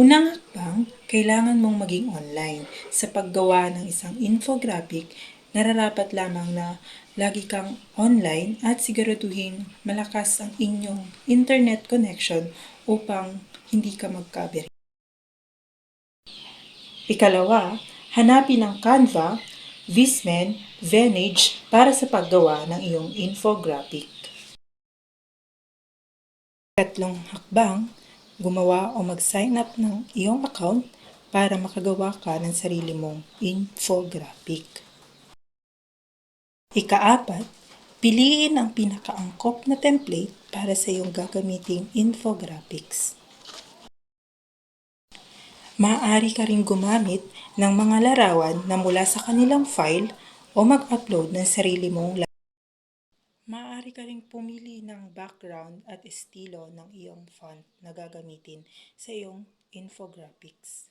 Unang hakbang, kailangan mong maging online. Sa paggawa ng isang infographic, nararapat lamang na lagi kang online at siguraduhin malakas ang inyong internet connection upang hindi ka magkabiri. Ikalawa, hanapin ang Canva, Vismen, Venage para sa paggawa ng iyong infographic. Ikatlong hakbang, gumawa o mag-sign up ng iyong account para makagawa ka ng sarili mong infographic. Ikaapat, piliin ang pinakaangkop na template para sa iyong gagamiting infographics. Maaari ka ring gumamit ng mga larawan na mula sa kanilang file o mag-upload ng sarili mong larawan. Maaari ka ring pumili ng background at estilo ng iyong font na gagamitin sa iyong infographics.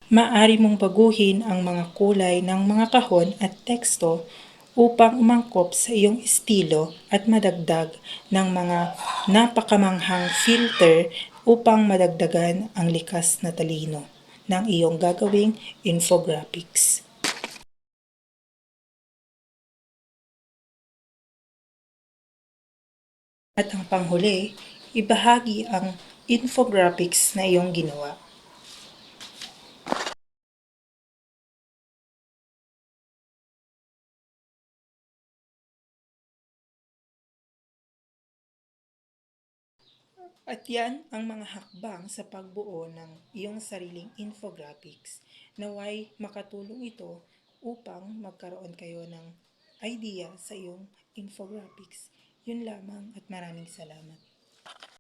Maaari mong baguhin ang mga kulay ng mga kahon at teksto upang umangkop sa iyong estilo at madagdag ng mga napakamanghang filter upang madagdagan ang likas na talino ng iyong gagawing infographics. At ang panghuli, ibahagi ang infographics na iyong ginawa. At yan ang mga hakbang sa pagbuo ng iyong sariling infographics. Naway makatulong ito upang magkaroon kayo ng idea sa iyong infographics. Yun lamang at maraming salamat.